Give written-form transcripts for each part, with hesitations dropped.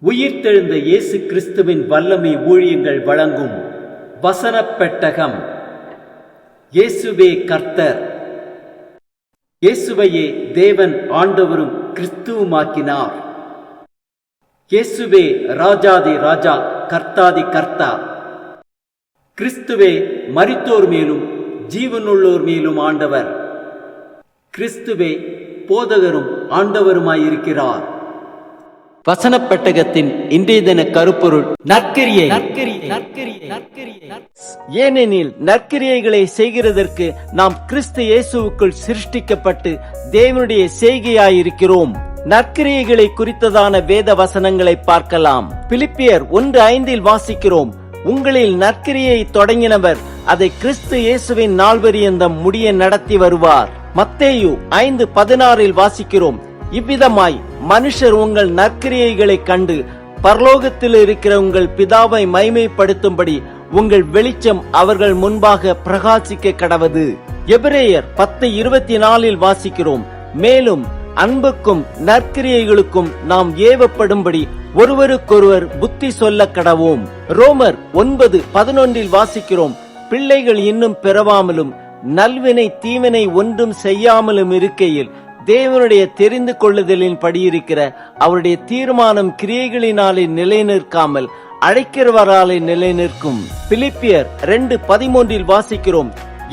உயிர்த்தெழுந்த இயேசு கிறிஸ்துவின் வல்லமை ஊழியங்கள் வழங்கும் வசனப் பெட்டகம். இயேசுவே கர்த்தர். இயேசுவையே தேவன் ஆண்டவரும் கிறிஸ்துவுமாக்கினார். இயேசுவே ராஜாதி ராஜா, கர்த்தாதி கர்த்தா. கிறிஸ்துவே மரித்தோர் மேலும் ஜீவனுள்ளோர் மேலும் ஆண்டவர். கிறிஸ்துவே போதகரும் ஆண்டவருமாயிருக்கிறார். வசனப் பெட்டகத்தின் இன்றைய தின கருப்பொருள் நற்கிரியை. ஏனெனில் நற்கிரியைகளை செய்கிறதற்கு நாம் கிறிஸ்து இயேசுவுக்குள் சிருஷ்டிக்கப்பட்டு தேவனுடைய செய்கையாயிருக்கிறோம். நற்கிரியைகளை குறித்ததான வேத வசனங்களை பார்க்கலாம். பிலிப்பியர் 1:5 வாசிக்கிறோம், உங்களில் நற்கிரியை தொடங்கினவர் அதை கிறிஸ்து இயேசுவின் நாள்வரியந்தம் முடிய நடத்தி வருவார். மத்தேயு 5:16 வாசிக்கிறோம், இவ்விதமாய் மனுஷர் உங்கள் நற்கிரியைகளை கண்டு பரலோகத்தில் இருக்கிற உங்கள் பிதாவை மகிமைப்படுத்தும்படி உங்கள் வெளிச்சம் அவர்கள் முன்பாக பிரகாசிக்க கடவது. எபிரேயர் 10:24 வாசிக்கிறோம், மேலும் அன்புக்கும் நற்கிரியைகளுக்கும் நாம் ஏவப்படும்படி ஒருவருக்கொருவர் புத்தி சொல்ல கடவோம். ரோமர் 9:11 வாசிக்கிறோம், பிள்ளைகள் இன்னும் பிறவாமலும் நல்வினை தீவினை ஒன்றும் செய்யாமலும் இருக்கையில் தேவனுடைய தெரிந்து கொள்ளுதலின் படியிருக்கிற அவருடைய தீர்மானம் கிரியைகளினாலே நிலை நிற்காமல் அழைக்கிறவராலே நிலை நிற்கும். பிலிப்பியர் 2:13 வாசிக்கிறோம்,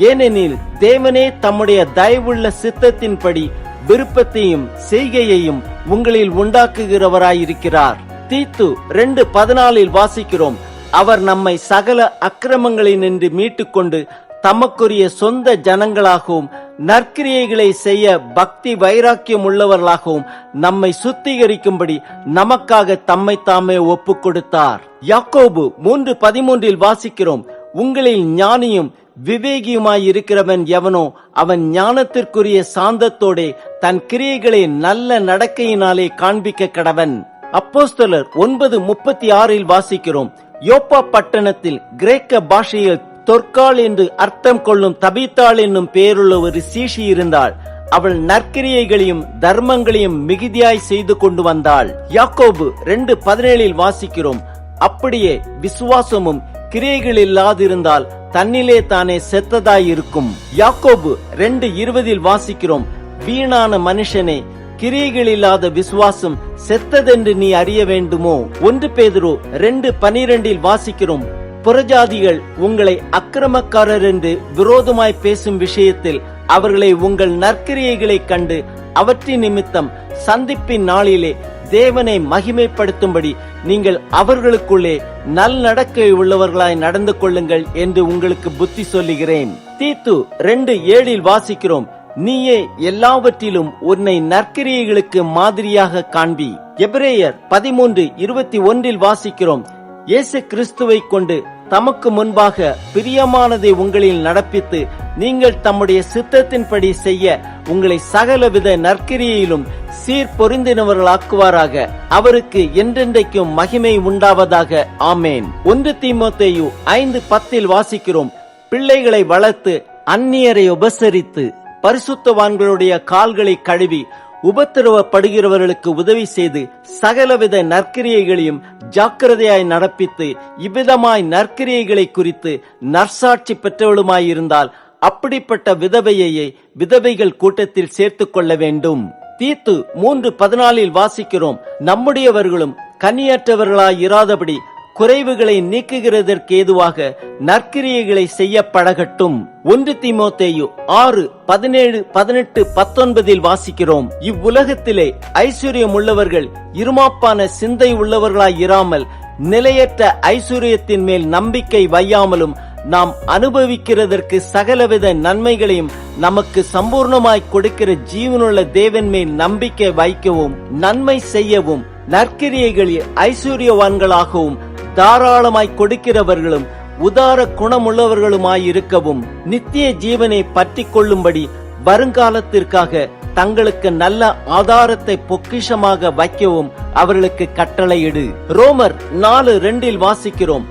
ஏனெனில் தேவனே தம்முடைய தயவுள்ள சித்தத்தின்படி விருப்பத்தையும் செய்கையையும் உங்களில் உண்டாக்குகிறவராயிருக்கிறார். தீத்து 2:14 வாசிக்கிறோம், அவர் நம்மை சகல அக்கிரமங்களினின்று மீட்டுக்கொண்டு தமக்குரிய சொந்த ஜனங்களாகவும் நற்கிரியைகளை செய்ய பக்தி வைராக்கியம் உள்ளவர்களாகவும் நம்மை சுத்திகரிக்கும்படி நமக்காக தம்மை தாமே ஒப்பு கொடுத்தார். யாக்கோபு 3:13 வாசிக்கிறோம், உங்களில் ஞானியும் விவேகியுமாயிருக்கிறவன் எவனோ அவன் ஞானத்திற்குரிய சாந்தத்தோடே தன் கிரியைகளை நல்ல நடக்கையினாலே காண்பிக்க கடவன். அப்போஸ்தலர் 9:36 வாசிக்கிறோம், யோப்பா பட்டணத்தில் கிரேக்க பாஷையில் தொற்காள் என்று அர்த்தம் கொள்ளும் தபீத்தாள் என்னும் பெயருள்ள ஒரு சீஷி இருந்தாள். அவள் நற்கிரியைகளையும் தர்மங்களையும் மிகுதியாய் செய்து கொண்டு வந்தாள். யாக்கோபு 2:17 வாசிக்கிறோம், அப்படியே விசுவாசமும் கிரியைகள் இல்லாதிருந்தால் தன்னிலே தானே செத்ததாயிருக்கும். யாக்கோபு 2:20 வாசிக்கிறோம், வீணான மனுஷனே, கிரியைகள் இல்லாத விசுவாசம் செத்ததென்று நீ அறிய வேண்டுமோ. 1 பேதுரு 2:12 வாசிக்கிறோம், புறஜாதிகள் உங்களை அக்கிரமக்காரர் என்று விரோதமாய் பேசும் விஷயத்தில் அவர்களை உங்கள் நற்கிரியைகளை கண்டு அவற்றின் நிமித்தம் சந்திப்பின் நாளிலே தேவனை மகிமைப்படுத்தும்படி நீங்கள் அவர்களுக்குள்ளே நல் நடக்கை உள்ளவர்களாய் நடந்து கொள்ளுங்கள் என்று உங்களுக்கு புத்தி சொல்லுகிறேன். தீத்து 2:7 வாசிக்கிறோம், நீயே எல்லாவற்றிலும் உன்னை நற்கிரியைகளுக்கு மாதிரியாக காண்பி. எபிரேயர் 13:21 வாசிக்கிறோம், இயேசு கிறிஸ்துவை கொண்டு தமக்கு முன்பாக பிரியமானதை உங்களில் நடப்பித்து நீங்கள் தம்முடைய சித்தத்தின்படி செய்ய உங்களை சகலவித நற்கிரியிலும் சீர்பொருந்தினவர்களாக்குவாராக. அவருக்கு என்றென்றைக்கும் மகிமை உண்டாவதாக. ஆமேன். 1 தீமோத்தேயு 5:10 வாசிக்கிறோம், பிள்ளைகளை வளர்த்து அந்நியரை உபசரித்து பரிசுத்தவான்களுடைய கால்களை கழுவி உபத்திரவப்படுகிறவர்களுக்கு உதவி செய்து சகலவித நற்கிரியைகளையும் ஜாக்கிரதையாய் நடப்பித்து இவ்விதமாய் நற்கிரியைகளை குறித்து நற்சாட்சி பெற்றவளுமாயிருந்தால் அப்படிப்பட்ட விதவையையே விதவைகள் கூட்டத்தில் சேர்த்துக் கொள்ள வேண்டும். தீத்து 3:14 வாசிக்கிறோம், நம்முடையவர்களும் கனியற்றவர்களாய் இராதபடி குறைவுகளை நீக்குகிறதற்கு ஏதுவாக நற்கிரியைகளை செய்ய பழகட்டும். 1 தீமோத்தேயு 6:17, 18, 19 வாசிக்கிறோம், இவ்வுலகத்திலே ஐஸ்வர்யம் உள்ளவர்கள் இருமாப்பான சிந்தை உள்ளவர்களாய் இராமல் நிலையற்ற ஐஸ்வர்யத்தின் மேல் நம்பிக்கை வையாமலும் நாம் அனுபவிக்கிறதற்கு சகலவித நன்மைகளையும் நமக்கு சம்பூர்ணமாய் கொடுக்கிற ஜீவனுள்ள தேவன் மேல் நம்பிக்கை வைக்கவும் நன்மை செய்யவும் நற்கிரியைகளில் ஐஸ்வர்யவான்களாகவும் தாராளமாய் கொடுக்கிறவர்களும் உதார குணமுள்ளவர்களுமாயிருக்கவும் நித்திய ஜீவனை பற்றி கொள்ளும்படி வருங்காலத்திற்காக தங்களுக்கு நல்ல ஆதாரத்தை பொக்கிஷமாக வைக்கவும் அவர்களுக்கு கட்டளையிடு. ரோமர் 4:2 வாசிக்கிறோம்,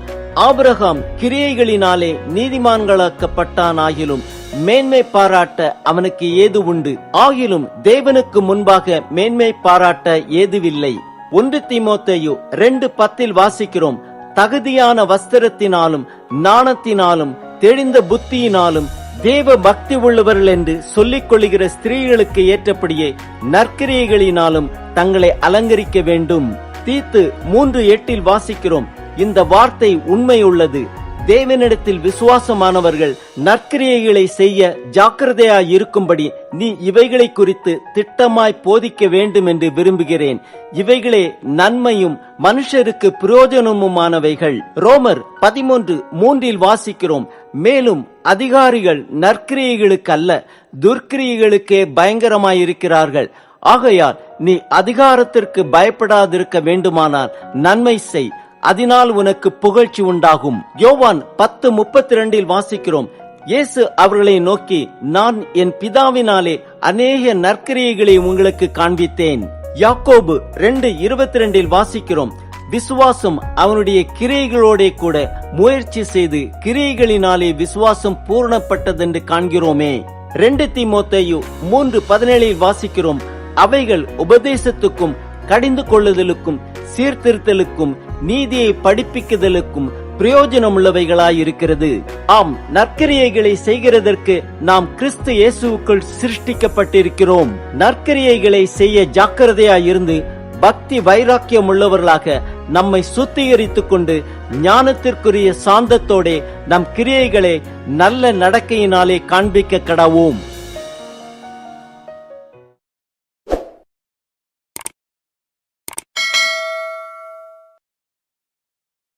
ஆபிரகாம் கிரியைகளினாலே நீதிமான்களாக்கப்பட்டானாகிலும் மேன்மை பாராட்ட அவனுக்கு ஏது உண்டு, ஆகிலும் தேவனுக்கு முன்பாக மேன்மை பாராட்ட ஏதுவில்லை. 1 தீமோத்தேயு 2:10 வாசிக்கிறோம், தகுதியான வஸ்திரத்தினாலும் நாணத்தினாலும் தெளிந்த புத்தியினாலும் தேவ பக்தி உள்ளவர்கள் என்று சொல்லிக் கொள்ளுகிற ஸ்திரீகளுக்கு ஏற்றபடியே நற்கிரியைகளினாலும் தங்களை அலங்கரிக்க வேண்டும். தீத்து 3:8 வாசிக்கிறோம், இந்த வார்த்தை உண்மை உள்ளது. தேவனிடத்தில் விசுவாசமானவர்கள் நற்கிரியைகளை செய்ய ஜாக்கிரதையாய் இருக்கும்படி நீ இவைகளை குறித்து திட்டமாய் போதிக்க வேண்டும் என்று விரும்புகிறேன். இவைகளே நன்மையும் மனுஷருக்கு பிரயோஜனமுமானவைகள். ரோமர் 13:3 வாசிக்கிறோம், மேலும் அதிகாரிகள் நற்கிரியைகளுக்கு அல்ல துர்க்கிரியைகளுக்கே பயங்கரமாயிருக்கிறார்கள். ஆகையால் நீ அதிகாரத்திற்கு பயப்படாதிருக்க வேண்டுமானால் நன்மை செய், அதனால் உனக்கு புகழ்ச்சி உண்டாகும். யோவான் 10:32 வாசிக்கிறோம், இயேசு அவர்களை நோக்கி, நான் என் பிதாவினாலே அநேக நற்கிரியைகளை உங்களுக்கு காண்பித்தேன். யாக்கோபு 2:22 வாசிக்கிறோம், விசுவாசம் அவனுடைய கிரியைகளோட கூட முயற்சி செய்து கிரியைகளினாலே விசுவாசம் பூர்ணப்பட்டதென்று காண்கிறோமே. 2 தீமோத்தேயு 3:17 வாசிக்கிறோம், அவைகள் உபதேசத்துக்கும் கடிந்து கொள்ளுதலுக்கும் சீர்திருத்தலுக்கும் நீதியை படிப்பிக்குதலுக்கும் பிரயோஜனமுள்ளவைகளாயிருக்கிறது. ஆம், நற்கிரியைகளை செய்கிறதற்கு நாம் கிறிஸ்து இயேசுவுக்குள் சிருஷ்டிக்கப்பட்டிருக்கிறோம். நற்கிரியைகளை செய்ய ஜாக்கிரதையாயிருந்து பக்தி வைராக்கியம் உள்ளவர்களாக நம்மை சுத்திகரித்துக் கொண்டு ஞானத்திற்குரிய சாந்தத்தோட நம் கிரியைகளை நல்ல நடக்கையினாலே காண்பிக்க கடவோம்.